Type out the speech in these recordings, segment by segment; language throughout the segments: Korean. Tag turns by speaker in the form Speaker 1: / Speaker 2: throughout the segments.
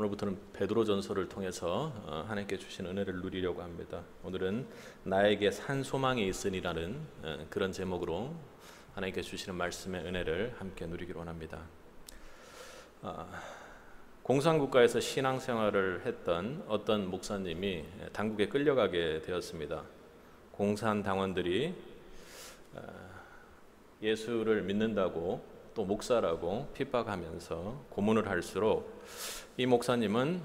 Speaker 1: 오늘부터는 베드로전서를 통해서 하나님께 주신 은혜를 누리려고 합니다. 오늘은 나에게 산 소망이 있으니라는 그런 제목으로 하나님께 주시는 말씀의 은혜를 함께 누리기로 원합니다. 공산국가에서 신앙생활을 했던 어떤 목사님이 당국에 끌려가게 되었습니다. 공산당원들이 예수를 믿는다고 또 목사라고 핍박하면서 고문을 할수록 이 목사님은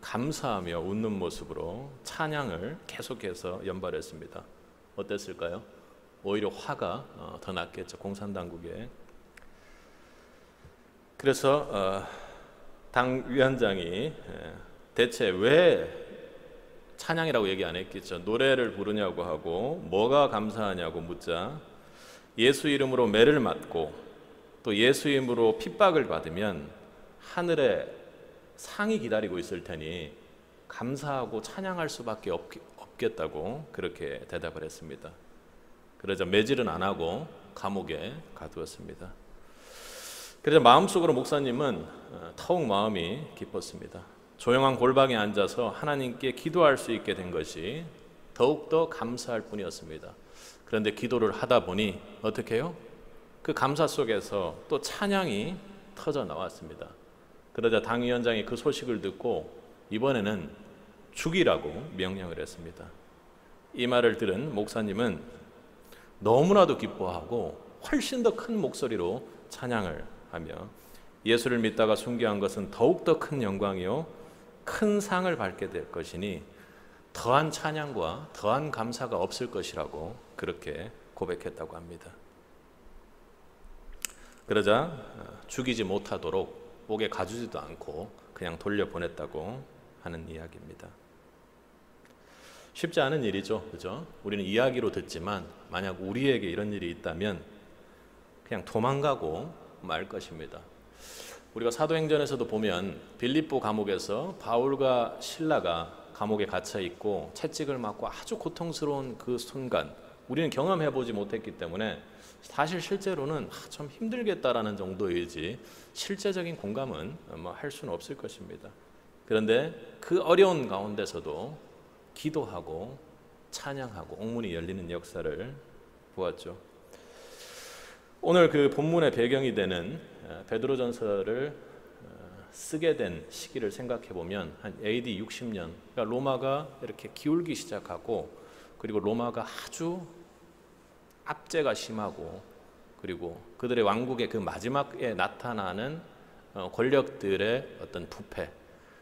Speaker 1: 감사하며 웃는 모습으로 찬양을 계속해서 연발했습니다. 어땠을까요? 오히려 화가 더 났겠죠, 공산당국에. 그래서 당 위원장이 대체 왜 찬양이라고 얘기 안 했겠죠. 노래를 부르냐고 하고 뭐가 감사하냐고 묻자 예수 이름으로 매를 맞고 또 예수 이름으로 핍박을 받으면 하늘에 상이 기다리고 있을 테니 감사하고 찬양할 수밖에 없겠다고 그렇게 대답을 했습니다. 그러자 매질은 안 하고 감옥에 가두었습니다. 그래서 마음속으로 목사님은 더욱 마음이 기뻤습니다. 조용한 골방에 앉아서 하나님께 기도할 수 있게 된 것이 더욱더 감사할 뿐이었습니다. 그런데 기도를 하다 보니 어떻게 해요? 그 감사 속에서 또 찬양이 터져 나왔습니다. 그러자 당위원장이 그 소식을 듣고 이번에는 죽이라고 명령을 했습니다. 이 말을 들은 목사님은 너무나도 기뻐하고 훨씬 더 큰 목소리로 찬양을 하며 예수를 믿다가 순교한 것은 더욱더 큰 영광이요 큰 상을 받게 될 것이니 더한 찬양과 더한 감사가 없을 것이라고 그렇게 고백했다고 합니다. 그러자 죽이지 못하도록 목에 가두지도 않고 그냥 돌려보냈다고 하는 이야기입니다. 쉽지 않은 일이죠, 그죠? 우리는 이야기로 듣지만 만약 우리에게 이런 일이 있다면 그냥 도망가고 말 것입니다. 우리가 사도행전에서도 보면 빌립보 감옥에서 바울과 실라가 감옥에 갇혀 있고 채찍을 맞고 아주 고통스러운 그 순간, 우리는 경험해보지 못했기 때문에 사실 실제로는 좀 힘들겠다라는 정도이지 실제적인 공감은 할 수는 없을 것입니다. 그런데 그 어려운 가운데서도 기도하고 찬양하고 옥문이 열리는 역사를 보았죠. 오늘 그 본문의 배경이 되는 베드로전서를 쓰게 된 시기를 생각해 보면 한 AD 60년, 그러니까 로마가 이렇게 기울기 시작하고 그리고 로마가 아주 압제가 심하고 그리고 그들의 왕국의 그 마지막에 나타나는 권력들의 어떤 부패,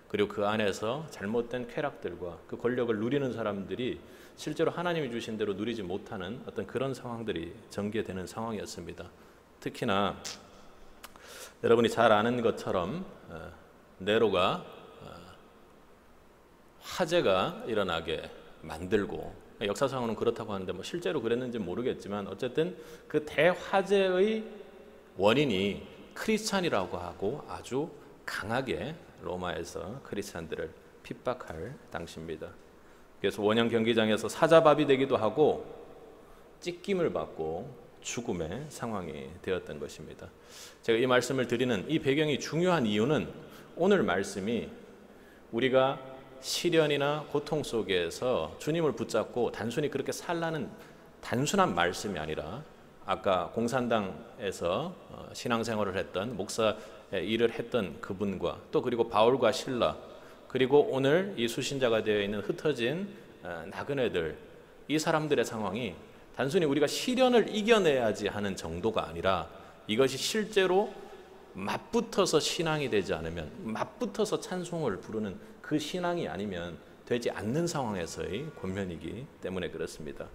Speaker 1: 그리고 그 안에서 잘못된 쾌락들과 그 권력을 누리는 사람들이 실제로 하나님이 주신 대로 누리지 못하는 어떤 그런 상황들이 전개되는 상황이었습니다. 특히나 여러분이 잘 아는 것처럼 네로가 화재가 일어나게 만들고, 역사상으로는 그렇다고 하는데 실제로 그랬는지는 모르겠지만 어쨌든 그 대화재의 원인이 크리스찬이라고 하고 아주 강하게 로마에서 크리스찬들을 핍박할 당시입니다. 그래서 원형 경기장에서 사자밥이 되기도 하고 찢김을 받고 죽음의 상황이 되었던 것입니다. 제가 이 말씀을 드리는 이 배경이 중요한 이유는 오늘 말씀이 우리가 시련이나 고통 속에서 주님을 붙잡고 단순히 그렇게 살라는 단순한 말씀이 아니라 아까 공산당에서 신앙생활을 했던 목사 일을 했던 그분과 또 그리고 바울과 실라 그리고 오늘 이 수신자가 되어 있는 흩어진 나그네들, 이 사람들의 상황이 단순히 우리가 시련을 이겨내야지 하는 정도가 아니라 이것이 실제로 맞붙어서 신앙이 되지 않으면, 맞붙어서 찬송을 부르는 그 신앙이 아니면 되지 않는 상황에서의 권면이기 때문에 그렇습니다.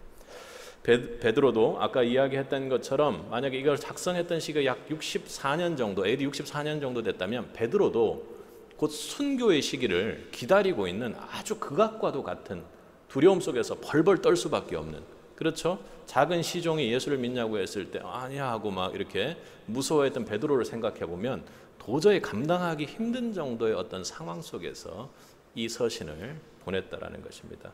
Speaker 1: 베드로도 아까 이야기했던 것처럼 만약에 이걸 작성했던 시기가 약 64년 정도, AD 64년 정도 됐다면 베드로도 곧 순교의 시기를 기다리고 있는 아주 극악과도 같은 두려움 속에서 벌벌 떨 수밖에 없는, 그렇죠? 작은 시종이 예수를 믿냐고 했을 때 아니야 하고 막 이렇게 무서워했던 베드로를 생각해 보면 도저히 감당하기 힘든 정도의 어떤 상황 속에서 이 서신을 보냈다라는 것입니다.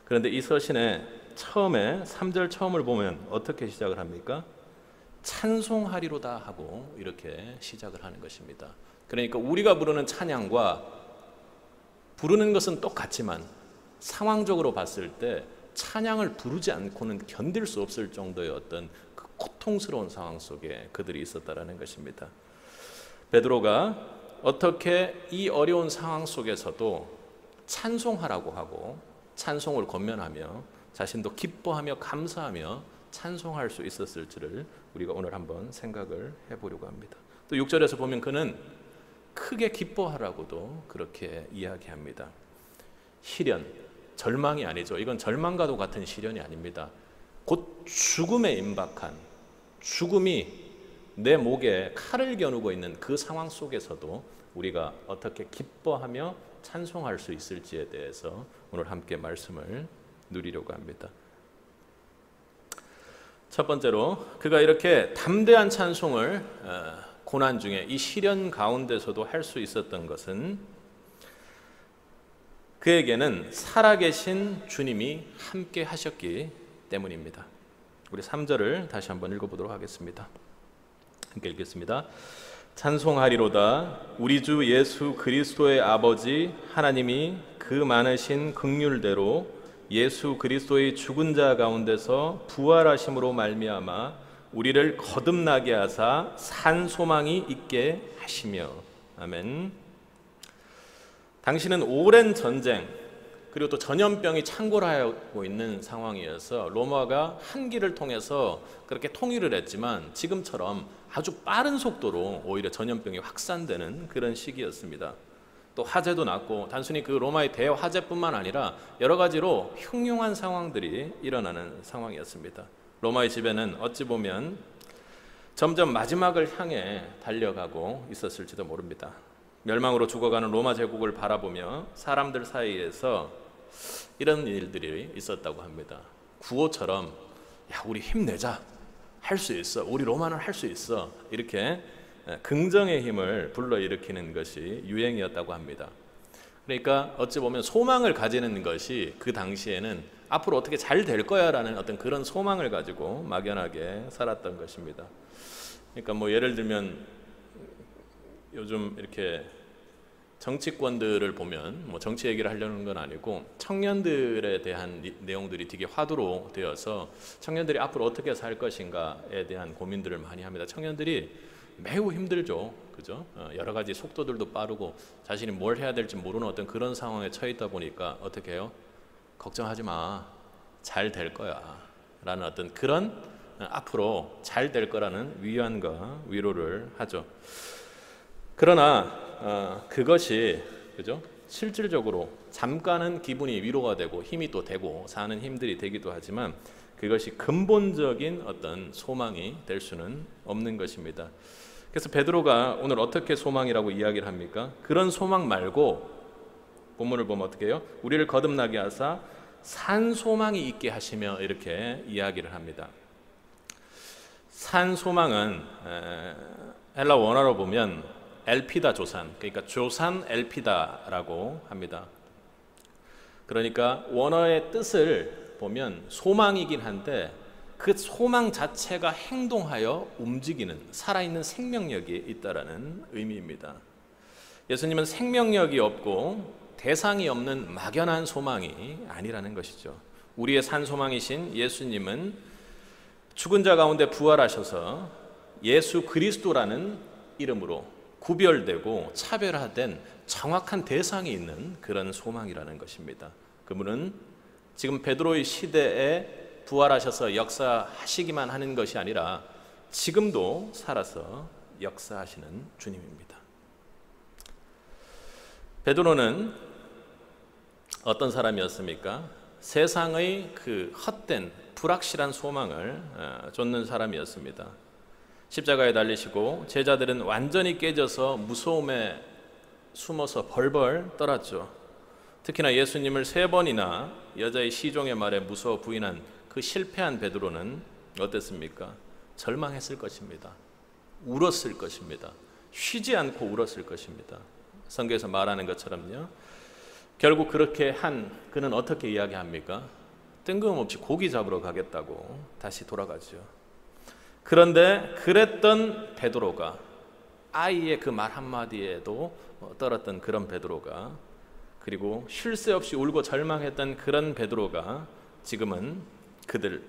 Speaker 1: 그런데 이 서신의 처음에 3절 처음을 보면 어떻게 시작을 합니까? 찬송하리로다 하고 이렇게 시작을 하는 것입니다. 그러니까 우리가 부르는 찬양과 부르는 것은 똑같지만 상황적으로 봤을 때 찬양을 부르지 않고는 견딜 수 없을 정도의 어떤 그 고통스러운 상황 속에 그들이 있었다라는 것입니다. 베드로가 어떻게 이 어려운 상황 속에서도 찬송하라고 하고 찬송을 권면하며 자신도 기뻐하며 감사하며 찬송할 수 있었을지를 우리가 오늘 한번 생각을 해보려고 합니다. 또 6절에서 보면 그는 크게 기뻐하라고도 그렇게 이야기합니다. 시련, 절망이 아니죠. 이건 절망과도 같은 시련이 아닙니다. 곧 죽음에 임박한, 죽음이 내 목에 칼을 겨누고 있는 그 상황 속에서도 우리가 어떻게 기뻐하며 찬송할 수 있을지에 대해서 오늘 함께 말씀을 누리려고 합니다. 첫 번째로 그가 이렇게 담대한 찬송을 고난 중에 이 시련 가운데서도 할 수 있었던 것은 그에게는 살아계신 주님이 함께 하셨기 때문입니다. 우리 3절을 다시 한번 읽어보도록 하겠습니다. 함께 읽겠습니다. 찬송하리로다 우리 주 예수 그리스도의 아버지 하나님이 그 많으신 긍휼대로 예수 그리스도의 죽은 자 가운데서 부활하심으로 말미암아 우리를 거듭나게 하사 산 소망이 있게 하시며. 아멘. 당시는 오랜 전쟁 그리고 또 전염병이 창궐하고 있는 상황이어서 로마가 한기를 통해서 그렇게 통일을 했지만 지금처럼 아주 빠른 속도로 오히려 전염병이 확산되는 그런 시기였습니다. 또 화재도 났고 단순히 그 로마의 대화재뿐만 아니라 여러 가지로 흉흉한 상황들이 일어나는 상황이었습니다. 로마의 지배는 어찌 보면 점점 마지막을 향해 달려가고 있었을지도 모릅니다. 멸망으로 죽어가는 로마 제국을 바라보며 사람들 사이에서 이런 일들이 있었다고 합니다. 구호처럼 야 우리 힘내자, 할 수 있어, 우리 로마는 할 수 있어, 이렇게 긍정의 힘을 불러일으키는 것이 유행이었다고 합니다. 그러니까 어찌 보면 소망을 가지는 것이 그 당시에는 앞으로 어떻게 잘 될 거야 라는 어떤 그런 소망을 가지고 막연하게 살았던 것입니다. 그러니까 뭐 예를 들면 요즘 이렇게 정치권들을 보면 뭐 정치 얘기를 하려는 건 아니고 청년들에 대한 내용들이 되게 화두로 되어서 청년들이 앞으로 어떻게 살 것인가에 대한 고민들을 많이 합니다. 청년들이 매우 힘들죠. 그죠? 여러 가지 속도들도 빠르고 자신이 뭘 해야 될지 모르는 어떤 그런 상황에 처해 있다 보니까 어떻게 해요? 걱정하지 마. 잘 될 거야. 라는 어떤 그런 앞으로 잘 될 거라는 위안과 위로를 하죠. 그러나 그것이 그죠? 실질적으로 잠깐은 기분이 위로가 되고 힘이 또 되고 사는 힘들이 되기도 하지만 그것이 근본적인 어떤 소망이 될 수는 없는 것입니다. 그래서 베드로가 오늘 어떻게 소망이라고 이야기를 합니까? 그런 소망 말고 본문을 보면 어떻게 해요? 우리를 거듭나게 하사 산 소망이 있게 하시며 이렇게 이야기를 합니다. 산 소망은 헬라 원어로 보면 엘피다 조산, 그러니까 조산 엘피다라고 합니다. 그러니까 원어의 뜻을 보면 소망이긴 한데 그 소망 자체가 행동하여 움직이는 살아있는 생명력이 있다라는 의미입니다. 예수님은 생명력이 없고 대상이 없는 막연한 소망이 아니라는 것이죠. 우리의 산 소망이신 예수님은 죽은 자 가운데 부활하셔서 예수 그리스도라는 이름으로 구별되고 차별화된 정확한 대상이 있는 그런 소망이라는 것입니다. 그분은 지금 베드로의 시대에 부활하셔서 역사하시기만 하는 것이 아니라 지금도 살아서 역사하시는 주님입니다. 베드로는 어떤 사람이었습니까? 세상의 그 헛된 불확실한 소망을 쫓는 사람이었습니다. 십자가에 달리시고 제자들은 완전히 깨져서 무서움에 숨어서 벌벌 떨었죠. 특히나 예수님을 3번이나 여자의 시종의 말에 무서워 부인한 그 실패한 베드로는 어땠습니까? 절망했을 것입니다. 울었을 것입니다. 쉬지 않고 울었을 것입니다. 성경에서 말하는 것처럼요. 결국 그렇게 한 그는 어떻게 이야기합니까? 뜬금없이 고기 잡으러 가겠다고 다시 돌아가죠. 그런데 그랬던 베드로가 아이의 그 말 한마디에도 떨었던 그런 베드로가 그리고 쉴 새 없이 울고 절망했던 그런 베드로가 지금은 그들,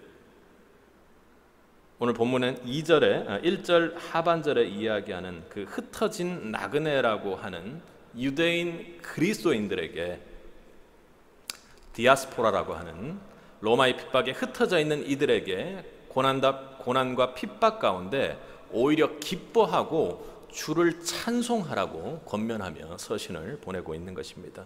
Speaker 1: 오늘 본문은 1절 하반절에 이야기하는 그 흩어진 나그네라고 하는 유대인 그리스도인들에게, 디아스포라라고 하는 로마의 핍박에 흩어져 있는 이들에게 고난과 핍박 가운데 오히려 기뻐하고 주를 찬송하라고 권면하며 서신을 보내고 있는 것입니다.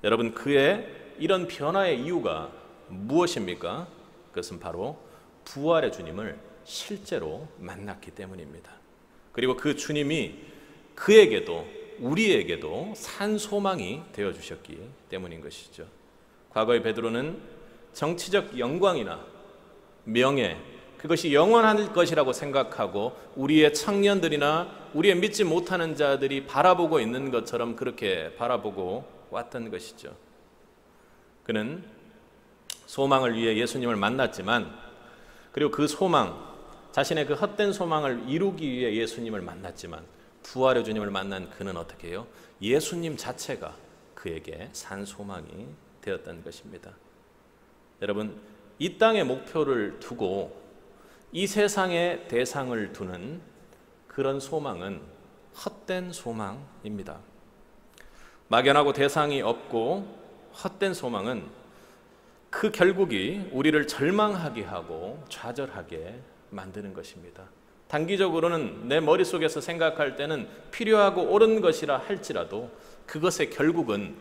Speaker 1: 여러분, 그의 이런 변화의 이유가 무엇입니까? 그것은 바로 부활의 주님을 실제로 만났기 때문입니다. 그리고 그 주님이 그에게도 우리에게도 산 소망이 되어주셨기 때문인 것이죠. 과거의 베드로는 정치적 영광이나 명예, 그것이 영원할 것이라고 생각하고 우리의 청년들이나 우리의 믿지 못하는 자들이 바라보고 있는 것처럼 그렇게 바라보고 왔던 것이죠. 그는 소망을 위해 예수님을 만났지만, 그리고 그 소망, 자신의 그 헛된 소망을 이루기 위해 예수님을 만났지만, 부활의 주님을 만난 그는 어떻게 해요? 예수님 자체가 그에게 산 소망이 되었던 것입니다. 여러분, 이 땅의 목표를 두고 이 세상의 대상을 두는 그런 소망은 헛된 소망입니다. 막연하고 대상이 없고 헛된 소망은 그 결국이 우리를 절망하게 하고 좌절하게 만드는 것입니다. 단기적으로는 내 머릿속에서 생각할 때는 필요하고 옳은 것이라 할지라도 그것의 결국은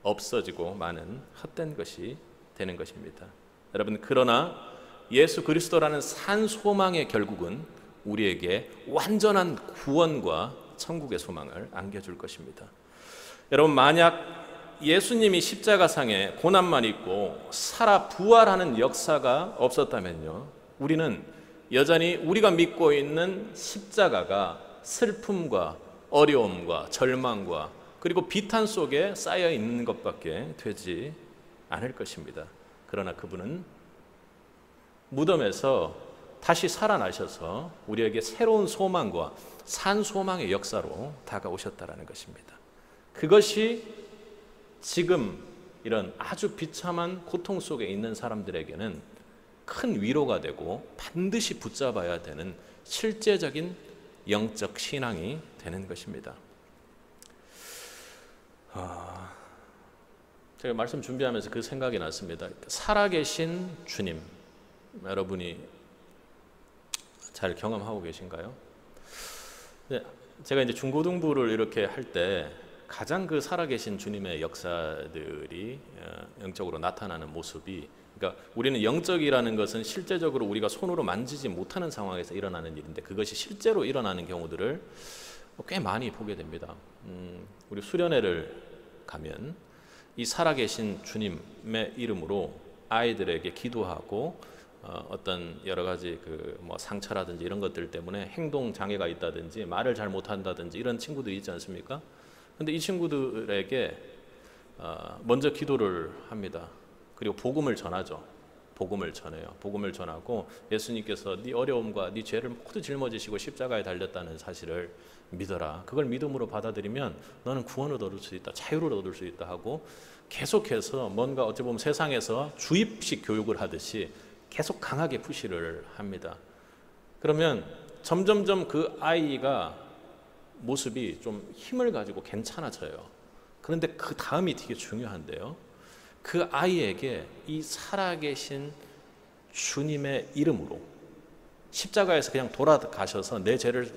Speaker 1: 없어지고 많은 헛된 것이 되는 것입니다. 여러분, 그러나 예수 그리스도라는 산 소망의 결국은 우리에게 완전한 구원과 천국의 소망을 안겨줄 것입니다. 여러분, 만약 예수님이 십자가상에 고난만 있고 살아 부활하는 역사가 없었다면요, 우리는 여전히 우리가 믿고 있는 십자가가 슬픔과 어려움과 절망과 그리고 비탄 속에 쌓여 있는 것밖에 되지 않을 것입니다. 그러나 그분은 무덤에서 다시 살아나셔서 우리에게 새로운 소망과 산 소망의 역사로 다가오셨다라는 것입니다. 그것이 지금 이런 아주 비참한 고통 속에 있는 사람들에게는 큰 위로가 되고 반드시 붙잡아야 되는 실제적인 영적 신앙이 되는 것입니다. 제가 말씀 준비하면서 그 생각이 났습니다. 살아계신 주님, 여러분이 잘 경험하고 계신가요? 제가 이제 중고등부를 이렇게 할 때 가장 그 살아계신 주님의 역사들이 영적으로 나타나는 모습이, 그러니까 우리는 영적이라는 것은 실제적으로 우리가 손으로 만지지 못하는 상황에서 일어나는 일인데 그것이 실제로 일어나는 경우들을 꽤 많이 보게 됩니다. 우리 수련회를 가면 이 살아계신 주님의 이름으로 아이들에게 기도하고 어떤 여러 가지 뭐 상처라든지 이런 것들 때문에 행동 장애가 있다든지 말을 잘 못한다든지 이런 친구들이 있지 않습니까? 근데 이 친구들에게 먼저 기도를 합니다. 그리고 복음을 전하죠. 복음을 전해요. 복음을 전하고 예수님께서 네 어려움과 네 죄를 모두 짊어지시고 십자가에 달렸다는 사실을 믿어라. 그걸 믿음으로 받아들이면 너는 구원을 얻을 수 있다. 자유를 얻을 수 있다 하고 계속해서 뭔가 어찌 보면 세상에서 주입식 교육을 하듯이 계속 강하게 푸시를 합니다. 그러면 점점점 그 아이가 모습이 좀 힘을 가지고 괜찮아져요. 그런데 그 다음이 되게 중요한데요. 그 아이에게 이 살아계신 주님의 이름으로 십자가에서 그냥 돌아가셔서 내 죄를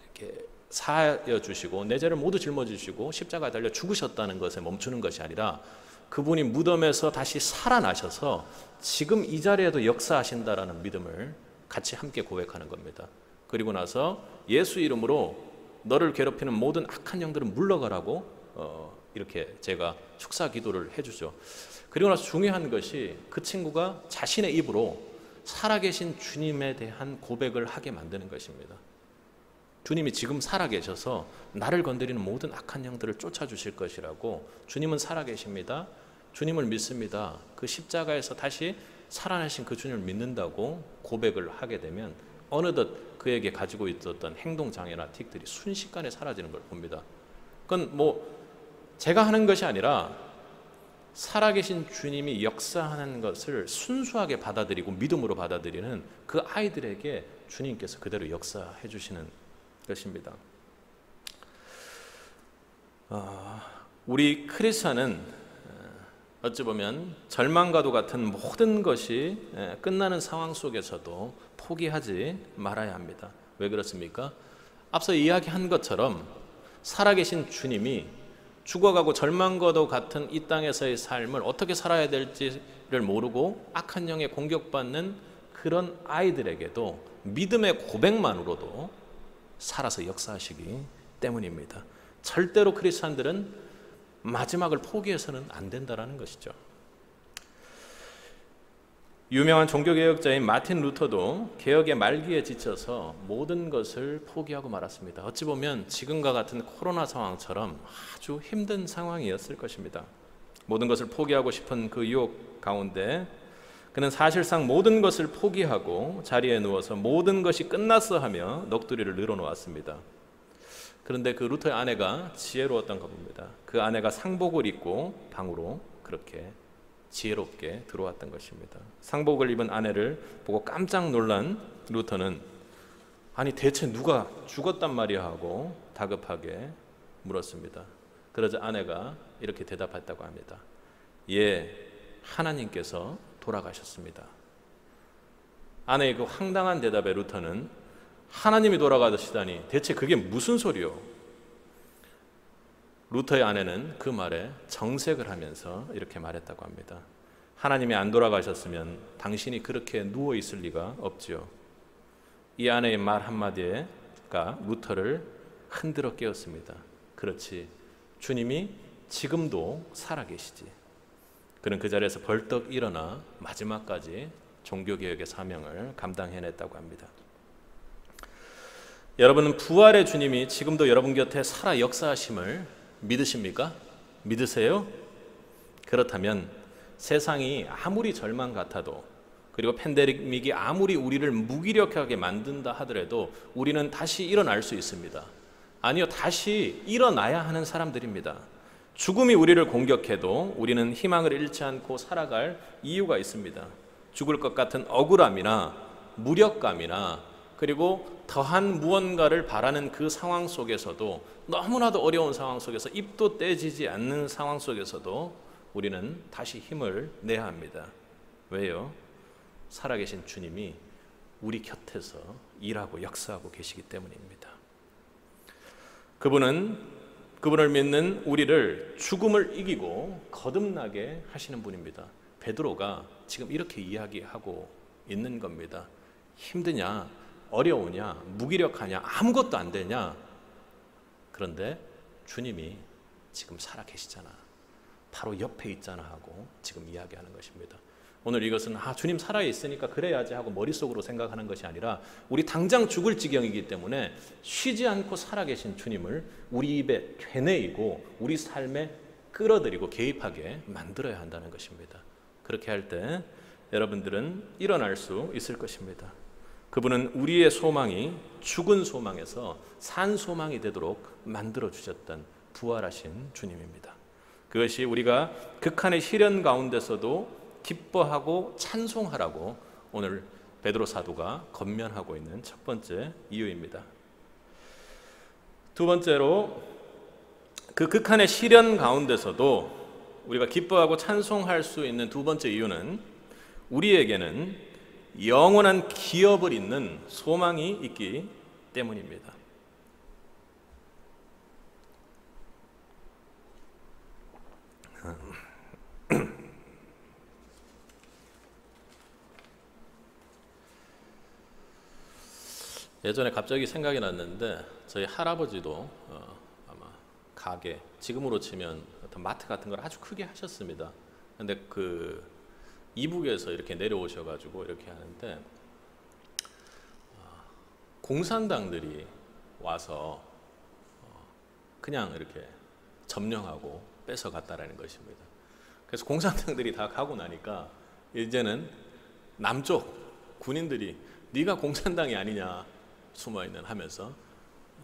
Speaker 1: 이렇게 사하여 주시고 내 죄를 모두 짊어지시고 십자가에 달려 죽으셨다는 것에 멈추는 것이 아니라 그분이 무덤에서 다시 살아나셔서 지금 이 자리에도 역사하신다라는 믿음을 같이 함께 고백하는 겁니다. 그리고 나서 예수 이름으로 너를 괴롭히는 모든 악한 영들은 물러가라고 이렇게 제가 축사 기도를 해주죠. 그리고 나서 중요한 것이 그 친구가 자신의 입으로 살아계신 주님에 대한 고백을 하게 만드는 것입니다. 주님이 지금 살아계셔서 나를 건드리는 모든 악한 영들을 쫓아주실 것이라고, 주님은 살아계십니다. 주님을 믿습니다. 그 십자가에서 다시 살아나신 그 주님을 믿는다고 고백을 하게 되면 어느덧 그에게 가지고 있었던 행동장애나 틱들이 순식간에 사라지는 걸 봅니다. 그건 뭐 제가 하는 것이 아니라 살아계신 주님이 역사하는 것을 순수하게 받아들이고 믿음으로 받아들이는 그 아이들에게 주님께서 그대로 역사해 주시는 것입니다. 우리 크리스찬은 어찌 보면 절망과도 같은 모든 것이 끝나는 상황 속에서도 포기하지 말아야 합니다. 왜 그렇습니까? 앞서 이야기한 것처럼 살아계신 주님이 죽어가고 절망과도 같은 이 땅에서의 삶을 어떻게 살아야 될지를 모르고 악한 영에 공격받는 그런 아이들에게도 믿음의 고백만으로도 살아서 역사하시기 때문입니다. 절대로 크리스찬들은 마지막을 포기해서는 안 된다는 것이죠. 유명한 종교개혁자인 마틴 루터도 개혁의 말기에 지쳐서 모든 것을 포기하고 말았습니다. 어찌 보면 지금과 같은 코로나 상황처럼 아주 힘든 상황이었을 것입니다. 모든 것을 포기하고 싶은 그 유혹 가운데 그는 사실상 모든 것을 포기하고 자리에 누워서 모든 것이 끝났어 하며 넋두리를 늘어놓았습니다. 그런데 그 루터의 아내가 지혜로웠던 겁니다. 그 아내가 상복을 입고 방으로 그렇게 지혜롭게 들어왔던 것입니다. 상복을 입은 아내를 보고 깜짝 놀란 루터는 아니 대체 누가 죽었단 말이야 하고 다급하게 물었습니다. 그러자 아내가 이렇게 대답했다고 합니다. 예, 하나님께서 돌아가셨습니다. 아내의 그 황당한 대답에 루터는 하나님이 돌아가시다니 대체 그게 무슨 소리요? 루터의 아내는 그 말에 정색을 하면서 이렇게 말했다고 합니다. 하나님이 안 돌아가셨으면 당신이 그렇게 누워 있을 리가 없지요. 이 아내의 말 한마디가 루터를 흔들어 깨웠습니다. 그렇지, 주님이 지금도 살아계시지. 그는 그 자리에서 벌떡 일어나 마지막까지 종교개혁의 사명을 감당해냈다고 합니다. 여러분은 부활의 주님이 지금도 여러분 곁에 살아 역사하심을 믿으십니까? 믿으세요? 그렇다면 세상이 아무리 절망 같아도 그리고 팬데믹이 아무리 우리를 무기력하게 만든다 하더라도 우리는 다시 일어날 수 있습니다. 아니요, 다시 일어나야 하는 사람들입니다. 죽음이 우리를 공격해도 우리는 희망을 잃지 않고 살아갈 이유가 있습니다. 죽을 것 같은 억울함이나 무력감이나 그리고 더한 무언가를 바라는 그 상황 속에서도 너무나도 어려운 상황 속에서 입도 떼지지 않는 상황 속에서도 우리는 다시 힘을 내야 합니다. 왜요? 살아계신 주님이 우리 곁에서 일하고 역사하고 계시기 때문입니다. 그분을 믿는 우리를 죽음을 이기고 거듭나게 하시는 분입니다. 베드로가 지금 이렇게 이야기하고 있는 겁니다. 힘드냐? 어려우냐? 무기력하냐? 아무것도 안 되냐? 그런데 주님이 지금 살아계시잖아. 바로 옆에 있잖아 하고 지금 이야기하는 것입니다. 오늘 이것은 주님 살아있으니까 그래야지 하고 머릿속으로 생각하는 것이 아니라 우리 당장 죽을 지경이기 때문에 쉬지 않고 살아계신 주님을 우리 입에 되뇌이고 우리 삶에 끌어들이고 개입하게 만들어야 한다는 것입니다. 그렇게 할 때 여러분들은 일어날 수 있을 것입니다. 그분은 우리의 소망이 죽은 소망에서 산 소망이 되도록 만들어 주셨던 부활하신 주님입니다. 그것이 우리가 극한의 시련 가운데서도 기뻐하고 찬송하라고 오늘 베드로 사도가 권면하고 있는 첫 번째 이유입니다. 두 번째로 그 극한의 시련 가운데서도 우리가 기뻐하고 찬송할 수 있는 두 번째 이유는 우리에게는 영원한 기업을 잇는 소망이 있기 때문입니다. 예전에 갑자기 생각이 났는데 저희 할아버지도 아마 가게, 지금으로 치면 어떤 마트 같은 걸 아주 크게 하셨습니다. 근데 그 이북에서 이렇게 내려오셔가지고 이렇게 하는데 공산당들이 와서 그냥 이렇게 점령하고 뺏어갔다라는 것입니다. 그래서 공산당들이 다 가고 나니까 이제는 남쪽 군인들이 네가 공산당이 아니냐 숨어있는 하면서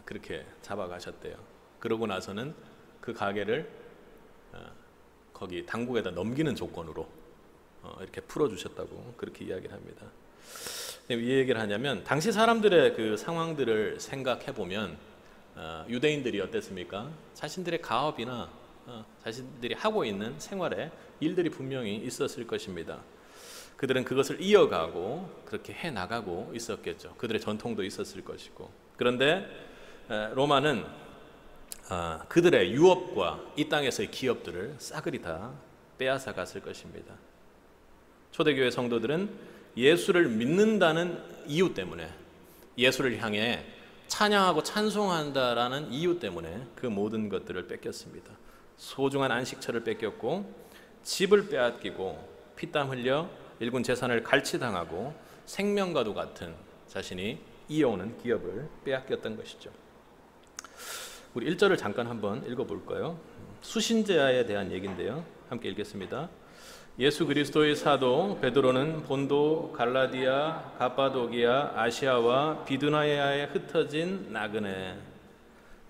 Speaker 1: 그렇게 잡아가셨대요. 그러고 나서는 그 가게를 거기 당국에다 넘기는 조건으로 이렇게 풀어주셨다고 그렇게 이야기를 합니다. 왜 이 얘기를 하냐면 당시 사람들의 그 상황들을 생각해 보면 유대인들이 어땠습니까? 자신들의 가업이나 자신들이 하고 있는 생활에 일들이 분명히 있었을 것입니다. 그들은 그것을 이어가고 그렇게 해나가고 있었겠죠. 그들의 전통도 있었을 것이고. 그런데 로마는 그들의 유업과 이 땅에서의 기업들을 싸그리 다 빼앗아 갔을 것입니다. 초대교회 성도들은 예수를 믿는다는 이유 때문에, 예수를 향해 찬양하고 찬송한다라는 이유 때문에 그 모든 것들을 뺏겼습니다. 소중한 안식처를 뺏겼고, 집을 빼앗기고, 피땀 흘려 일군 재산을 갈취당하고, 생명과도 같은 자신이 이어오는 기업을 빼앗겼던 것이죠. 우리 1절을 잠깐 한번 읽어볼까요? 수신자에 대한 얘기인데요. 함께 읽겠습니다. 예수 그리스도의 사도 베드로는 본도, 갈라디아, 갑바도기아, 아시아와 비두나이아에 흩어진 나그네.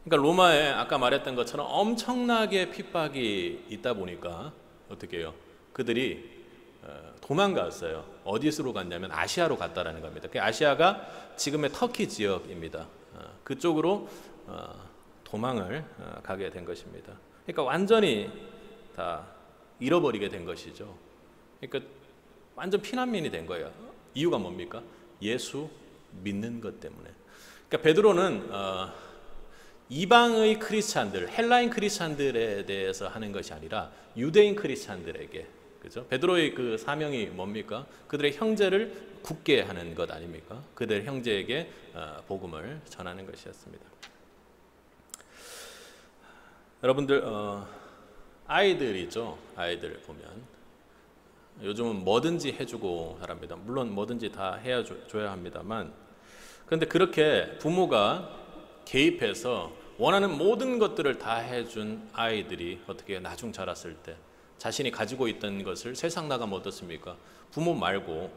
Speaker 1: 그러니까 로마에 아까 말했던 것처럼 엄청나게 핍박이 있다 보니까 어떻게 해요? 그들이 도망갔어요. 어디로 갔냐면 아시아로 갔다라는 겁니다. 그 아시아가 지금의 터키 지역입니다. 그쪽으로 도망을 가게 된 것입니다. 그러니까 완전히 다 잃어버리게 된 것이죠. 그러니까 완전 피난민이 된 거예요. 이유가 뭡니까? 예수 믿는 것 때문에. 그러니까 베드로는 이방의 크리스찬들, 헬라인 크리스찬들에 대해서 하는 것이 아니라 유대인 크리스찬들에게, 그죠? 베드로의 그 사명이 뭡니까? 그들의 형제를 굳게 하는 것 아닙니까? 그들 형제에게 복음을 전하는 것이었습니다. 여러분들 아이들이죠. 아이들 보면 요즘은 뭐든지 해주고 하랍니다. 물론 뭐든지 다 해줘야 합니다만, 그런데 그렇게 부모가 개입해서 원하는 모든 것들을 다 해준 아이들이 어떻게 나중 자랐을 때 자신이 가지고 있던 것을 세상 나가면 어떻습니까? 부모 말고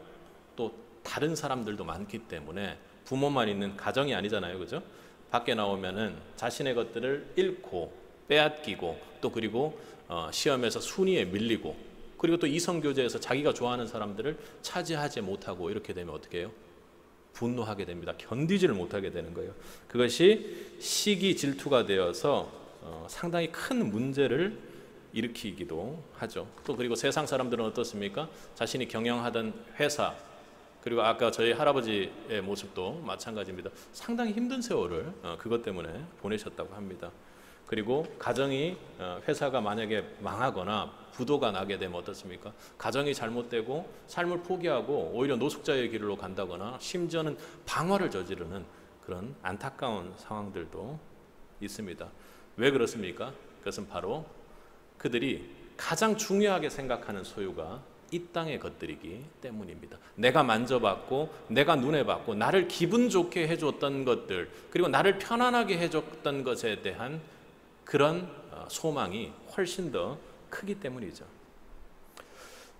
Speaker 1: 또 다른 사람들도 많기 때문에 부모만 있는 가정이 아니잖아요, 그죠? 밖에 나오면은 자신의 것들을 잃고 빼앗기고, 또 그리고 시험에서 순위에 밀리고, 그리고 또 이성교제에서 자기가 좋아하는 사람들을 차지하지 못하고, 이렇게 되면 어떻게 해요? 분노하게 됩니다. 견디지를 못하게 되는 거예요. 그것이 시기 질투가 되어서 상당히 큰 문제를 일으키기도 하죠. 또 그리고 세상 사람들은 어떻습니까? 자신이 경영하던 회사, 그리고 아까 저희 할아버지의 모습도 마찬가지입니다. 상당히 힘든 세월을 그것 때문에 보내셨다고 합니다. 그리고 가정이, 회사가 만약에 망하거나 부도가 나게 되면 어떻습니까? 가정이 잘못되고 삶을 포기하고 오히려 노숙자의 길로 간다거나 심지어는 방화를 저지르는 그런 안타까운 상황들도 있습니다. 왜 그렇습니까? 그것은 바로 그들이 가장 중요하게 생각하는 소유가 이 땅의 것들이기 때문입니다. 내가 만져봤고 내가 눈에 봤고 나를 기분 좋게 해줬던 것들, 그리고 나를 편안하게 해줬던 것에 대한 그런 소망이 훨씬 더 크기 때문이죠.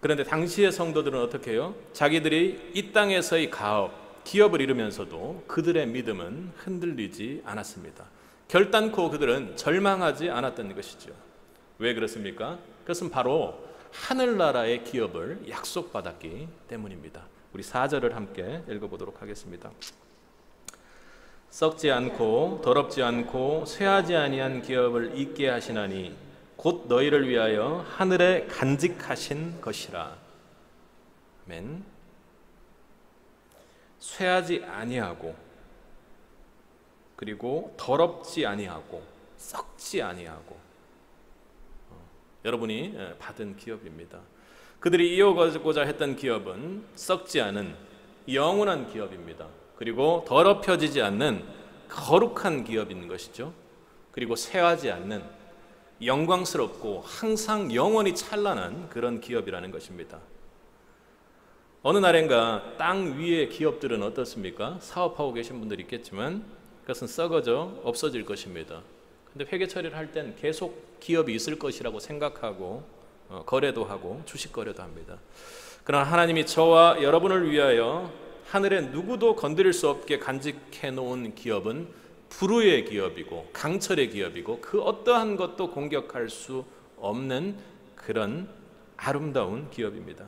Speaker 1: 그런데 당시의 성도들은 어떻게 해요? 자기들이 이 땅에서의 가업, 기업을 이루면서도 그들의 믿음은 흔들리지 않았습니다. 결단코 그들은 절망하지 않았던 것이죠. 왜 그렇습니까? 그것은 바로 하늘나라의 기업을 약속받았기 때문입니다. 우리 4절을 함께 읽어보도록 하겠습니다. 썩지 않고 더럽지 않고 쇠하지 아니한 기업을 있게 하시나니 곧 너희를 위하여 하늘에 간직하신 것이라. 아멘. 쇠하지 아니하고, 그리고 더럽지 아니하고, 썩지 아니하고, 여러분이 받은 기업입니다. 그들이 이어가고자 했던 기업은 썩지 않은 영원한 기업입니다. 그리고 더럽혀지지 않는 거룩한 기업인 것이죠. 그리고 쇠하지 않는 영광스럽고 항상 영원히 찬란한 그런 기업이라는 것입니다. 어느 날인가 땅 위의 기업들은 어떻습니까? 사업하고 계신 분들이 있겠지만 그것은 썩어져 없어질 것입니다. 근데 회계 처리를 할 땐 계속 기업이 있을 것이라고 생각하고 거래도 하고 주식 거래도 합니다. 그러나 하나님이 저와 여러분을 위하여 하늘에 누구도 건드릴 수 없게 간직해 놓은 기업은 불의의 기업이고 강철의 기업이고 그 어떠한 것도 공격할 수 없는 그런 아름다운 기업입니다.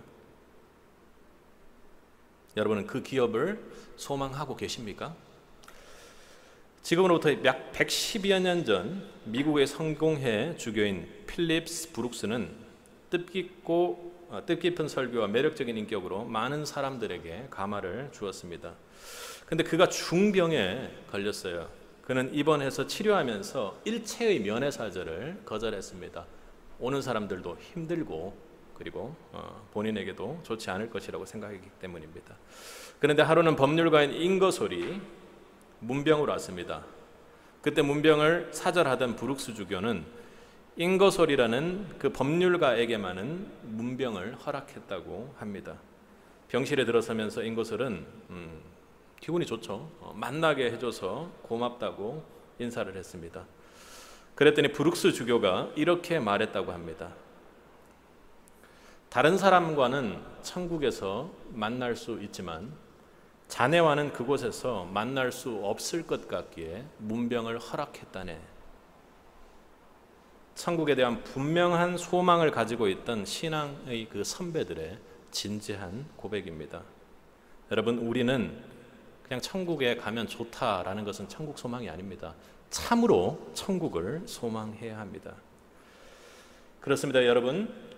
Speaker 1: 여러분은 그 기업을 소망하고 계십니까? 지금으로부터 약 110여 년 전 미국의 성공회 주교인 필립스 브룩스는 뜻깊은 설교와 매력적인 인격으로 많은 사람들에게 감화를 주었습니다. 근데 그가 중병에 걸렸어요. 그는 입원해서 치료하면서 일체의 면회사절을 거절했습니다. 오는 사람들도 힘들고 그리고 본인에게도 좋지 않을 것이라고 생각했기 때문입니다. 그런데 하루는 법률가인 잉거솔이 문병으로 왔습니다. 그때 문병을 사절하던 브룩스 주교는 잉거솔이라는 그 법률가에게만은 문병을 허락했다고 합니다. 병실에 들어서면서 잉거솔은 기분이 좋죠. 만나게 해줘서 고맙다고 인사를 했습니다. 그랬더니 브룩스 주교가 이렇게 말했다고 합니다. 다른 사람과는 천국에서 만날 수 있지만 자네와는 그곳에서 만날 수 없을 것 같기에 문병을 허락했다네. 천국에 대한 분명한 소망을 가지고 있던 신앙의 그 선배들의 진지한 고백입니다. 여러분, 우리는 그냥 천국에 가면 좋다라는 것은 천국 소망이 아닙니다. 참으로 천국을 소망해야 합니다. 그렇습니다, 여러분.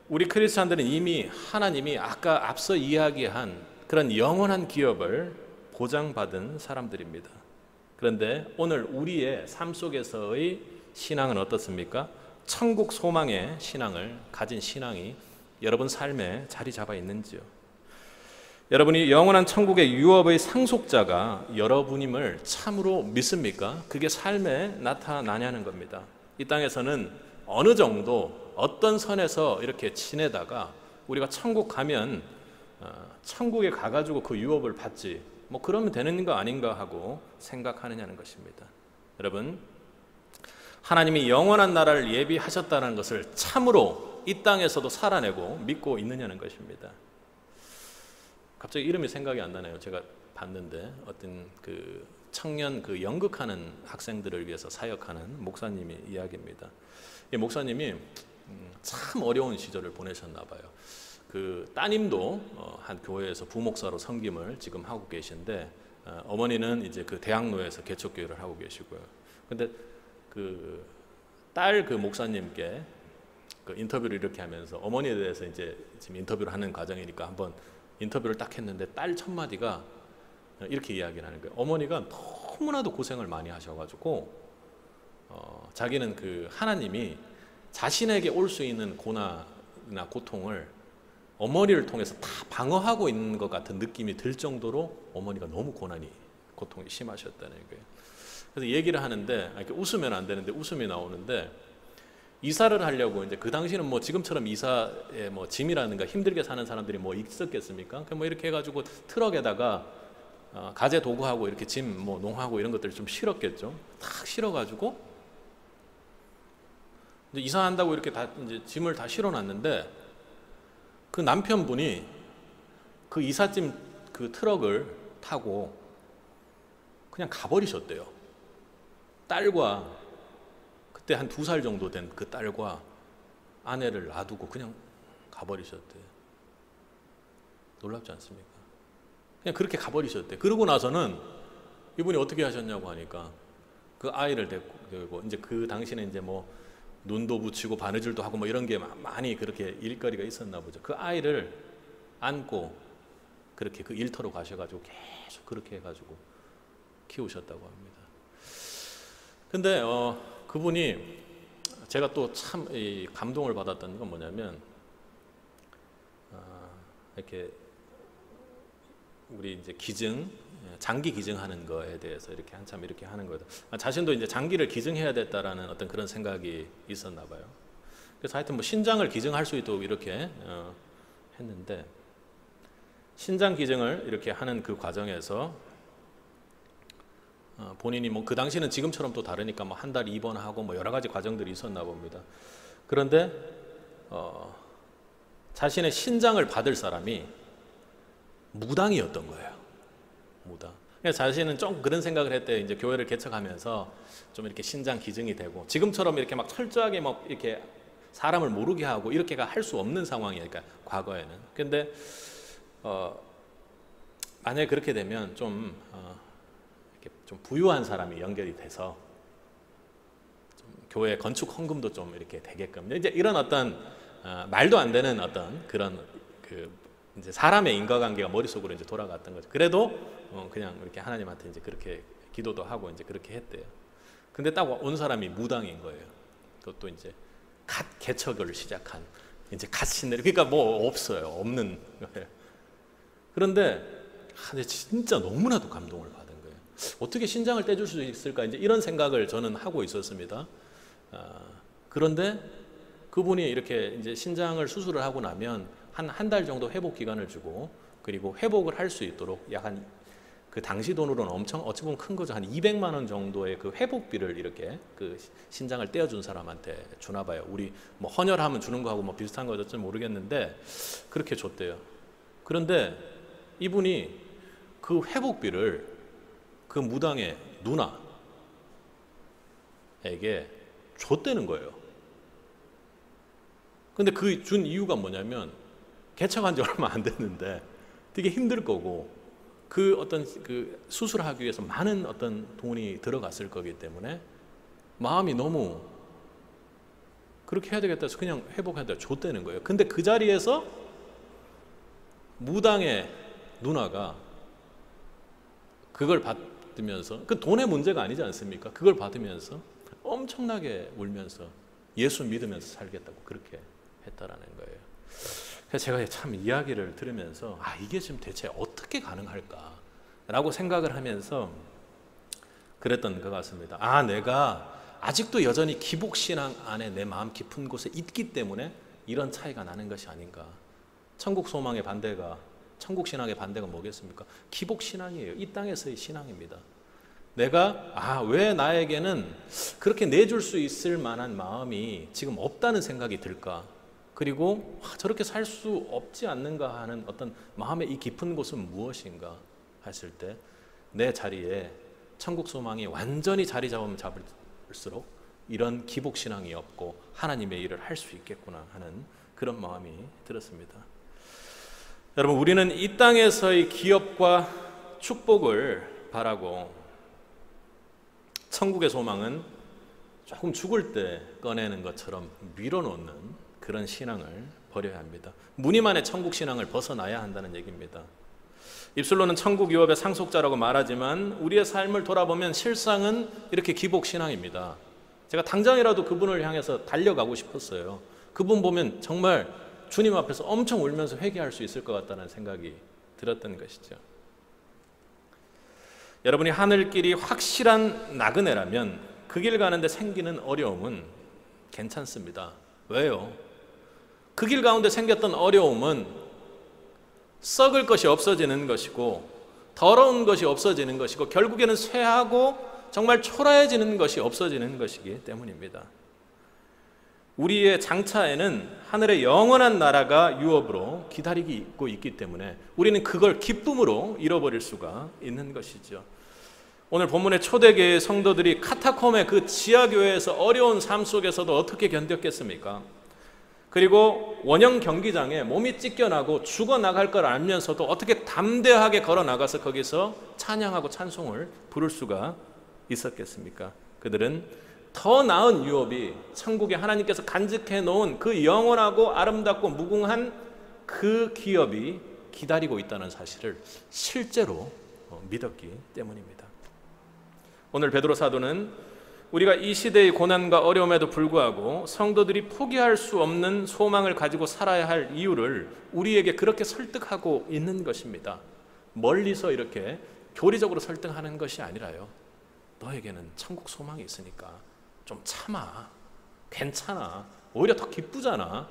Speaker 1: 우리 크리스찬들은 이미 하나님이 아까 앞서 이야기한 그런 영원한 기업을 보장받은 사람들입니다. 그런데 오늘 우리의 삶 속에서의 신앙은 어떻습니까? 천국 소망의 신앙을 가진 신앙이 여러분 삶에 자리 잡아 있는지요? 여러분이 영원한 천국의 유업의 상속자가 여러분임을 참으로 믿습니까? 그게 삶에 나타나냐는 겁니다. 이 땅에서는 어느 정도 어떤 선에서 이렇게 지내다가 우리가 천국 가면 천국에 가가지고 그 유업을 받지 뭐 그러면 되는 거 아닌가 하고 생각하느냐는 것입니다. 여러분, 하나님이 영원한 나라를 예비하셨다는 것을 참으로 이 땅에서도 살아내고 믿고 있느냐는 것입니다. 갑자기 이름이 생각이 안 나네요. 제가 봤는데 어떤 그 청년 그 연극하는 학생들을 위해서 사역하는 목사님의 이야기입니다. 이 목사님이 참 어려운 시절을 보내셨나 봐요. 그 따님도 한 교회에서 부목사로 섬김을 지금 하고 계신데 어머니는 이제 그 대학로에서 개척교회를 하고 계시고요. 근데 그 딸 그 목사님께 그 인터뷰를 이렇게 하면서 어머니에 대해서 이제 지금 인터뷰를 하는 과정이니까 한번 인터뷰를 딱 했는데 딸 첫 마디가 이렇게 이야기를 하는 거예요. 어머니가 너무나도 고생을 많이 하셔가지고 자기는 그 하나님이 자신에게 올 수 있는 고난이나 고통을 어머니를 통해서 다 방어하고 있는 것 같은 느낌이 들 정도로 어머니가 너무 고통이 심하셨다는 거예요. 그래서 얘기를 하는데 이렇게 웃으면 안 되는데 웃음이 나오는데 이사를 하려고 이제 그 당시는 뭐 지금처럼 이사에 뭐 짐이라든가 힘들게 사는 사람들이 뭐 있었겠습니까? 뭐 이렇게 해가지고 트럭에다가 가재 도구하고 이렇게 짐 뭐 농하고 이런 것들을 좀 실었겠죠. 딱 실어가지고 이제 이사한다고 이렇게 다 이제 짐을 다 실어놨는데 그 남편분이 그 이삿짐 그 트럭을 타고 그냥 가버리셨대요. 딸과 그때 한 2살 정도 된 그 딸과 아내를 놔두고 그냥 가버리셨대요. 놀랍지 않습니까? 그냥 그렇게 가버리셨대요. 그러고 나서는 이분이 어떻게 하셨냐고 하니까 그 아이를 데리고 이제 그 당시는 이제 뭐 눈도 붙이고 바느질도 하고 뭐 이런 게 많이 그렇게 일거리가 있었나 보죠. 그 아이를 안고 그렇게 그 일터로 가셔가지고 계속 그렇게 해가지고 키우셨다고 합니다. 근데 그분이 제가 또 참 감동을 받았던 건 뭐냐면 이렇게 우리 이제 장기 기증하는 거에 대해서 이렇게 한참 이렇게 하는 거다. 자신도 이제 장기를 기증해야 됐다라는 어떤 그런 생각이 있었나 봐요. 그래서 하여튼 뭐 신장을 기증할 수 있도록 이렇게 했는데 신장 기증을 이렇게 하는 그 과정에서 본인이 뭐 그 당시는 지금처럼 또 다르니까 뭐 한 달 입원하고 뭐 여러 가지 과정들이 있었나 봅니다. 그런데 자신의 신장을 받을 사람이 무당이었던 거예요. 무당. 그래서 자신은 좀 그런 생각을 했대요. 이제 교회를 개척하면서 좀 이렇게 신장 기증이 되고 지금처럼 이렇게 막 철저하게 막 이렇게 사람을 모르게 하고 이렇게가 할 수 없는 상황이니까 과거에는. 근데 만약에 그렇게 되면 이렇게 좀 부유한 사람이 연결이 돼서 좀 교회 건축 헌금도 좀 이렇게 되게끔 이제 이런 어떤 말도 안 되는 어떤 그런 이제 사람의 인과관계가 머릿속으로 이제 돌아갔던 거죠. 그래도 그냥 이렇게 하나님한테 이제 그렇게 기도도 하고 이제 그렇게 했대요. 근데 딱 온 사람이 무당인 거예요. 그것도 이제 갓 개척을 시작한 이제 갓 신내, 그러니까 뭐 없어요. 없는 거예요. 그런데 진짜 너무나도 감동을 받은 거예요. 어떻게 신장을 떼줄 수 있을까 이제 이런 생각을 저는 하고 있었습니다. 그런데 그분이 이렇게 이제 신장을 수술을 하고 나면 한 달 정도 회복 기간을 주고, 그리고 회복을 할 수 있도록 약간 그 당시 돈으로는 엄청 어찌 보면 큰 거죠. 한 200만 원 정도의 그 회복비를 이렇게 그 신장을 떼어준 사람한테 주나 봐요. 우리 뭐 헌혈하면 주는 거하고 뭐 비슷한 거였지 모르겠는데 그렇게 줬대요. 그런데 이분이 그 회복비를 그 무당의 누나에게 줬다는 거예요. 근데 그 준 이유가 뭐냐면 개척한 지 얼마 안 됐는데 되게 힘들 거고 그 어떤 그 수술하기 위해서 많은 어떤 돈이 들어갔을 거기 때문에 마음이 너무 그렇게 해야 되겠다 해서 그냥 회복해야 줬다는 거예요. 근데 그 자리에서 무당의 누나가 그걸 받으면서, 그 돈의 문제가 아니지 않습니까? 그걸 받으면서 엄청나게 울면서 예수 믿으면서 살겠다고 그렇게 했다라는 거예요. 그래서 제가 참 이야기를 들으면서 이게 지금 대체 어떻게 가능할까라고 생각을 하면서 그랬던 것 같습니다. 내가 아직도 여전히 기복신앙 안에 내 마음 깊은 곳에 있기 때문에 이런 차이가 나는 것이 아닌가. 천국소망의 반대가, 천국신앙의 반대가 뭐겠습니까? 기복신앙이에요. 이 땅에서의 신앙입니다. 내가 왜 나에게는 그렇게 내줄 수 있을 만한 마음이 지금 없다는 생각이 들까? 그리고 저렇게 살 수 없지 않는가 하는 어떤 마음의 이 깊은 곳은 무엇인가 했을 때 내 자리에 천국 소망이 완전히 자리 잡을수록 이런 기복신앙이 없고 하나님의 일을 할 수 있겠구나 하는 그런 마음이 들었습니다. 여러분, 우리는 이 땅에서의 기업과 축복을 바라고 천국의 소망은 조금 죽을 때 꺼내는 것처럼 밀어놓는 그런 신앙을 버려야 합니다. 무늬만의 천국 신앙을 벗어나야 한다는 얘기입니다. 입술로는 천국 유업의 상속자라고 말하지만 우리의 삶을 돌아보면 실상은 이렇게 기복 신앙입니다. 제가 당장이라도 그분을 향해서 달려가고 싶었어요. 그분 보면 정말 주님 앞에서 엄청 울면서 회개할 수 있을 것 같다는 생각이 들었던 것이죠. 여러분이 하늘길이 확실한 나그네라면 그 길 가는데 생기는 어려움은 괜찮습니다. 왜요? 그 길 가운데 생겼던 어려움은 썩을 것이 없어지는 것이고 더러운 것이 없어지는 것이고 결국에는 쇠하고 정말 초라해지는 것이 없어지는 것이기 때문입니다. 우리의 장차에는 하늘의 영원한 나라가 유업으로 기다리고 있기 때문에 우리는 그걸 기쁨으로 잃어버릴 수가 있는 것이죠. 오늘 본문의 초대교회의 성도들이 카타콤의 그 지하교회에서 어려운 삶 속에서도 어떻게 견뎠겠습니까? 그리고 원형 경기장에 몸이 찢겨나고 죽어나갈 걸 알면서도 어떻게 담대하게 걸어나가서 거기서 찬양하고 찬송을 부를 수가 있었겠습니까? 그들은 더 나은 유업이 천국에 하나님께서 간직해 놓은 그 영원하고 아름답고 무궁한 그 기업이 기다리고 있다는 사실을 실제로 믿었기 때문입니다. 오늘 베드로 사도는 우리가 이 시대의 고난과 어려움에도 불구하고 성도들이 포기할 수 없는 소망을 가지고 살아야 할 이유를 우리에게 그렇게 설득하고 있는 것입니다. 멀리서 이렇게 교리적으로 설득하는 것이 아니라요. 너에게는 천국 소망이 있으니까 좀 참아. 괜찮아. 오히려 더 기쁘잖아.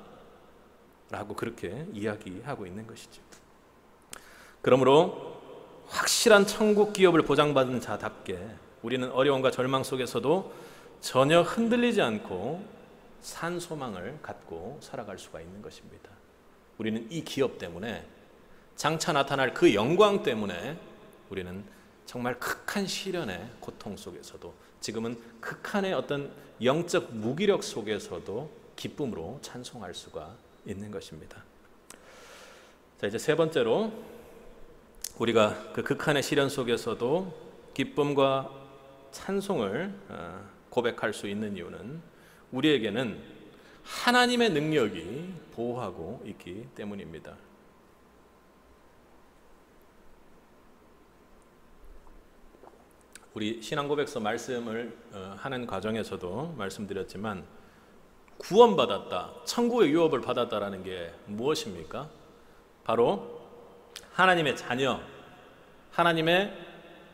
Speaker 1: 라고 그렇게 이야기하고 있는 것이죠. 그러므로 확실한 천국 기업을 보장받은 자답게 우리는 어려움과 절망 속에서도 전혀 흔들리지 않고 산 소망을 갖고 살아갈 수가 있는 것입니다. 우리는 이 기업 때문에 장차 나타날 그 영광 때문에 우리는 정말 극한 시련의 고통 속에서도 지금은 극한의 어떤 영적 무기력 속에서도 기쁨으로 찬송할 수가 있는 것입니다. 자, 이제 세 번째로 우리가 그 극한의 시련 속에서도 기쁨과 찬송을 고백할 수 있는 이유는 우리에게는 하나님의 능력이 보호하고 있기 때문입니다. 우리 신앙고백서 말씀을 하는 과정에서도 말씀드렸지만 구원받았다, 천국의 유업을 받았다라는 게 무엇입니까? 바로 하나님의 자녀, 하나님의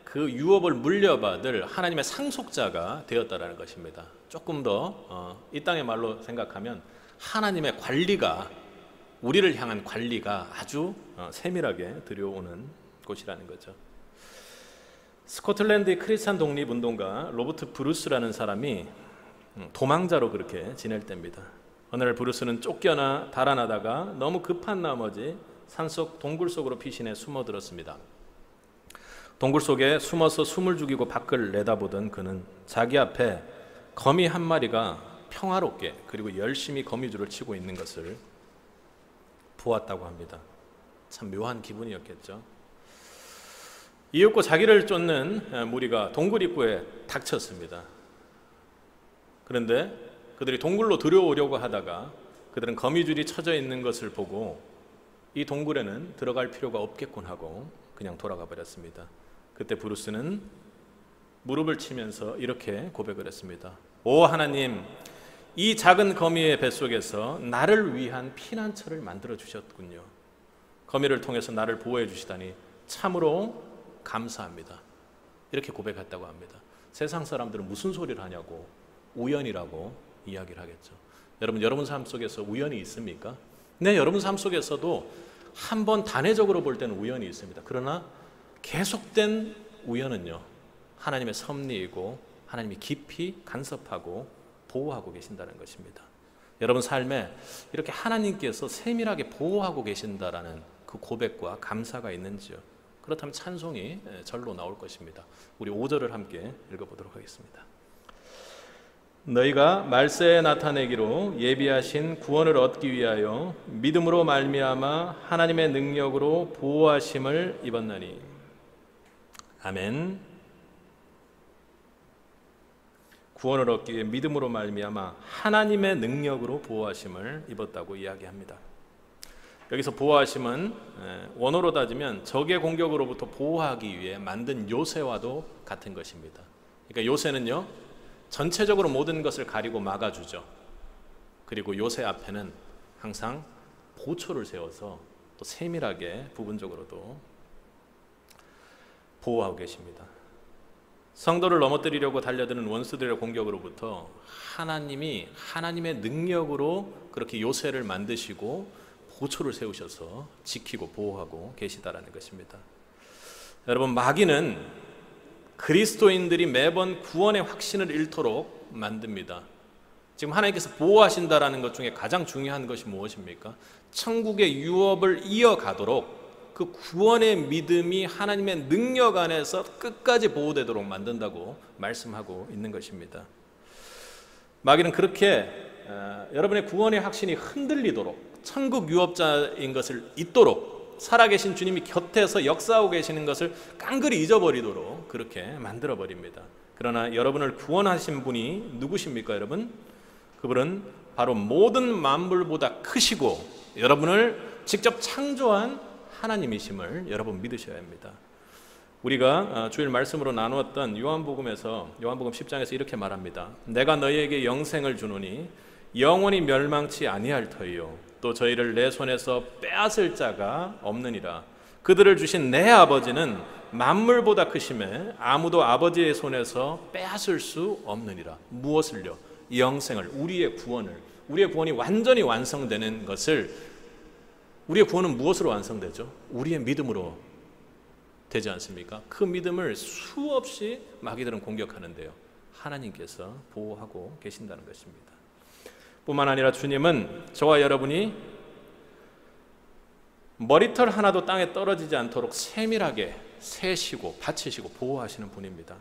Speaker 1: 그 유업을 물려받을 하나님의 상속자가 되었다라는 것입니다. 조금 더 이 땅의 말로 생각하면 하나님의 관리가, 우리를 향한 관리가 아주 세밀하게 들여오는 곳이라는 거죠. 스코틀랜드의 크리스찬 독립운동가 로버트 브루스라는 사람이 도망자로 그렇게 지낼 때입니다. 어느 날 브루스는 쫓겨나 달아나다가 너무 급한 나머지 산속 동굴 속으로 피신해 숨어들었습니다. 동굴 속에 숨어서 숨을 죽이고 밖을 내다보던 그는 자기 앞에 거미 한 마리가 평화롭게 그리고 열심히 거미줄을 치고 있는 것을 보았다고 합니다. 참 묘한 기분이었겠죠. 이윽고 자기를 쫓는 무리가 동굴 입구에 닥쳤습니다. 그런데 그들이 동굴로 들어오려고 하다가 그들은 거미줄이 쳐져 있는 것을 보고 이 동굴에는 들어갈 필요가 없겠군 하고 그냥 돌아가 버렸습니다. 그때 브루스는 무릎을 치면서 이렇게 고백을 했습니다. 오 하나님, 이 작은 거미의 뱃속에서 나를 위한 피난처를 만들어 주셨군요. 거미를 통해서 나를 보호해 주시다니 참으로 감사합니다. 이렇게 고백했다고 합니다. 세상 사람들은 무슨 소리를 하냐고 우연이라고 이야기를 하겠죠. 여러분 삶 속에서 우연이 있습니까? 네, 여러분 삶 속에서도 한번 단회적으로 볼 때는 우연이 있습니다. 그러나 계속된 우연은요, 하나님의 섭리이고 하나님이 깊이 간섭하고 보호하고 계신다는 것입니다. 여러분 삶에 이렇게 하나님께서 세밀하게 보호하고 계신다라는 그 고백과 감사가 있는지요? 그렇다면 찬송이 절로 나올 것입니다. 우리 5절을 함께 읽어보도록 하겠습니다. 너희가 말세에 나타내기로 예비하신 구원을 얻기 위하여 믿음으로 말미암아 하나님의 능력으로 보호하심을 입었나니. 아멘. 구원을 얻기 위해 믿음으로 말미암아 하나님의 능력으로 보호하심을 입었다고 이야기합니다. 여기서 보호하심은 원어로 따지면 적의 공격으로부터 보호하기 위해 만든 요새와도 같은 것입니다. 그러니까 요새는요, 전체적으로 모든 것을 가리고 막아주죠. 그리고 요새 앞에는 항상 보초를 세워서 또 세밀하게 부분적으로도 보호하고 계십니다. 성도를 넘어뜨리려고 달려드는 원수들의 공격으로부터 하나님이 하나님의 능력으로 그렇게 요새를 만드시고 보초를 세우셔서 지키고 보호하고 계시다라는 것입니다. 여러분, 마귀는 그리스도인들이 매번 구원의 확신을 잃도록 만듭니다. 지금 하나님께서 보호하신다라는 것 중에 가장 중요한 것이 무엇입니까? 천국의 유업을 이어가도록 그 구원의 믿음이 하나님의 능력 안에서 끝까지 보호되도록 만든다고 말씀하고 있는 것입니다. 마귀는 그렇게 여러분의 구원의 확신이 흔들리도록, 천국 유업자인 것을 잊도록, 살아계신 주님이 곁에서 역사하고 계시는 것을 깡그리 잊어버리도록 그렇게 만들어버립니다. 그러나 여러분을 구원하신 분이 누구십니까, 여러분? 그분은 바로 모든 만물보다 크시고 여러분을 직접 창조한 하나님이심을 여러분 믿으셔야 합니다. 우리가 주일 말씀으로 나누었던 요한복음에서, 요한복음 10장에서 이렇게 말합니다. 내가 너희에게 영생을 주노니 영원히 멸망치 아니할 터이요 또 저희를 내 손에서 빼앗을 자가 없느니라. 그들을 주신 내 아버지는 만물보다 크심에 아무도 아버지의 손에서 빼앗을 수 없느니라. 무엇을요? 영생을, 우리의 구원을, 우리의 구원이 완전히 완성되는 것을, 우리의 구원은 무엇으로 완성되죠? 우리의 믿음으로 되지 않습니까? 그 믿음을 수없이 마귀들은 공격하는데요, 하나님께서 보호하고 계신다는 것입니다. 뿐만 아니라 주님은 저와 여러분이 머리털 하나도 땅에 떨어지지 않도록 세밀하게 세시고 받치시고 보호하시는 분입니다.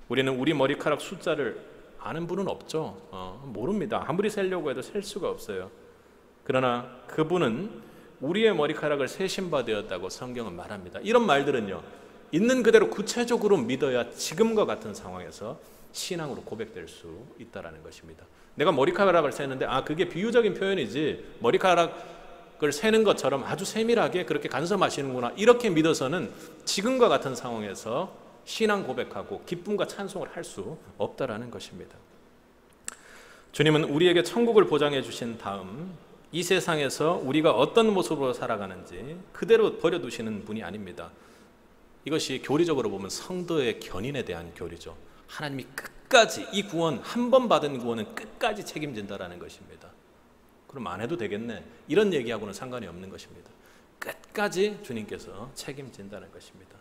Speaker 1: 우리는 우리 머리카락 숫자를 아는 분은 없죠. 모릅니다. 아무리 세려고 해도 셀 수가 없어요. 그러나 그분은 우리의 머리카락을 세신 바 되었다고 성경은 말합니다. 이런 말들은요, 있는 그대로 구체적으로 믿어야 지금과 같은 상황에서 신앙으로 고백될 수 있다는 것입니다. 내가 머리카락을 세는데 그게 비유적인 표현이지 머리카락을 세는 것처럼 아주 세밀하게 그렇게 간섭하시는구나, 이렇게 믿어서는 지금과 같은 상황에서 신앙 고백하고 기쁨과 찬송을 할 수 없다라는 것입니다. 주님은 우리에게 천국을 보장해 주신 다음 이 세상에서 우리가 어떤 모습으로 살아가는지 그대로 버려두시는 분이 아닙니다. 이것이 교리적으로 보면 성도의 견인에 대한 교리죠. 하나님이 끝까지 이 구원, 한 번 받은 구원은 끝까지 책임진다라는 것입니다. 그럼 안 해도 되겠네, 이런 얘기하고는 상관이 없는 것입니다. 끝까지 주님께서 책임진다는 것입니다.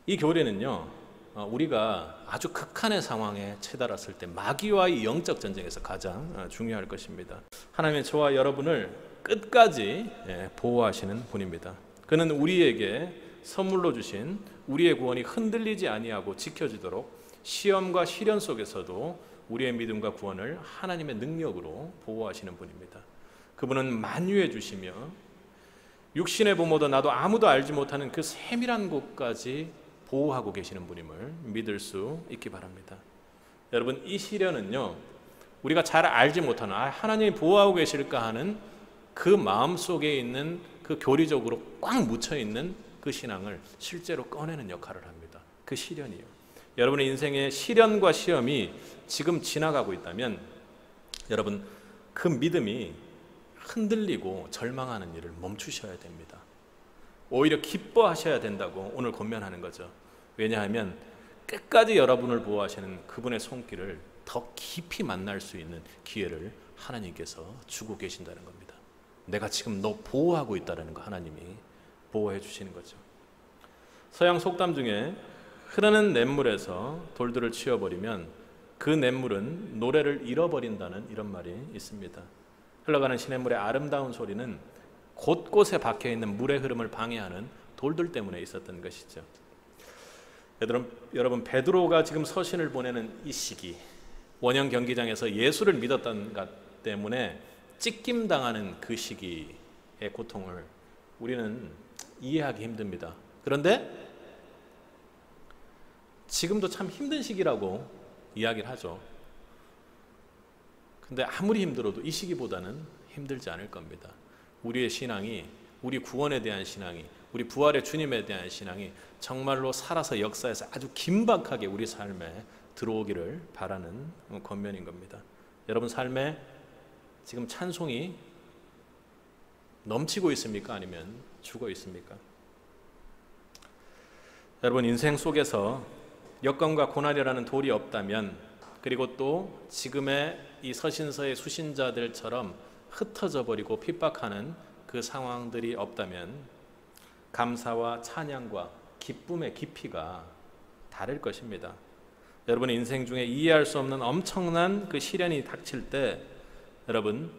Speaker 1: 이 교리는요, 우리가 아주 극한의 상황에 치달았을 때 마귀와의 영적 전쟁에서 가장 중요할 것입니다. 하나님은 저와 여러분을 끝까지 보호하시는 분입니다. 그는 우리에게 선물로 주신 우리의 구원이 흔들리지 아니하고 지켜지도록 시험과 시련 속에서도 우리의 믿음과 구원을 하나님의 능력으로 보호하시는 분입니다. 그분은 만유해 주시며 육신의 부모도 나도 아무도 알지 못하는 그 세밀한 곳까지 보호하고 계시는 분임을 믿을 수 있기 바랍니다. 여러분, 이 시련은요, 우리가 잘 알지 못하는 하나님이 보호하고 계실까 하는 그 마음속에 있는 그 교리적으로 꽉 묻혀있는 그 신앙을 실제로 꺼내는 역할을 합니다. 그 시련이요. 여러분의 인생의 시련과 시험이 지금 지나가고 있다면 여러분, 그 믿음이 흔들리고 절망하는 일을 멈추셔야 됩니다. 오히려 기뻐하셔야 된다고 오늘 권면하는 거죠. 왜냐하면 끝까지 여러분을 보호하시는 그분의 손길을 더 깊이 만날 수 있는 기회를 하나님께서 주고 계신다는 겁니다. 내가 지금 너 보호하고 있다는 거 하나님이 보호해 주시는 거죠. 서양 속담 중에 흐르는 냇물에서 돌들을 치워버리면 그 냇물은 노래를 잃어버린다는 이런 말이 있습니다. 흘러가는 시냇물의 아름다운 소리는 곳곳에 박혀있는 물의 흐름을 방해하는 돌들 때문에 있었던 것이죠. 여러분, 베드로가 지금 서신을 보내는 이 시기, 원형 경기장에서 예수를 믿었던 것 때문에 찢김당하는 그 시기의 고통을 우리는 이해하기 힘듭니다. 그런데 지금도 참 힘든 시기라고 이야기를 하죠. 근데 아무리 힘들어도 이 시기보다는 힘들지 않을 겁니다. 우리의 신앙이, 우리 구원에 대한 신앙이, 우리 부활의 주님에 대한 신앙이 정말로 살아서 역사에서 아주 긴박하게 우리 삶에 들어오기를 바라는 권면인 겁니다. 여러분 삶에 지금 찬송이 넘치고 있습니까? 아니면 죽어 있습니까? 여러분, 인생 속에서 여건과 고난이라는 돌이 없다면, 그리고 또 지금의 이 서신서의 수신자들처럼 흩어져 버리고 핍박하는 그 상황들이 없다면 감사와 찬양과 기쁨의 깊이가 다를 것입니다. 여러분의 인생 중에 이해할 수 없는 엄청난 그 시련이 닥칠 때 여러분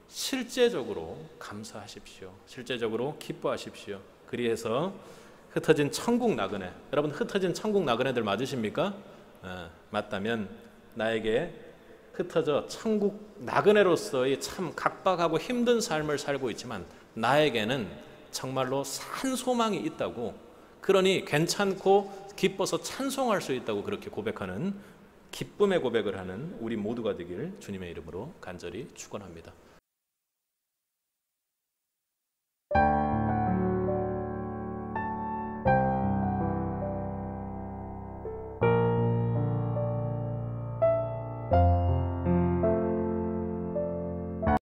Speaker 1: 실제적으로 감사하십시오. 실제적으로 기뻐하십시오. 그리해서 흩어진 천국 나그네, 여러분 흩어진 천국 나그네들 맞으십니까? 맞다면 나에게 흩어져 천국 나그네로서의 참 각박하고 힘든 삶을 살고 있지만 나에게는 정말로 산 소망이 있다고, 그러니 괜찮고 기뻐서 찬송할 수 있다고 그렇게 고백하는 기쁨의 고백을 하는 우리 모두가 되길 주님의 이름으로 간절히 축원합니다.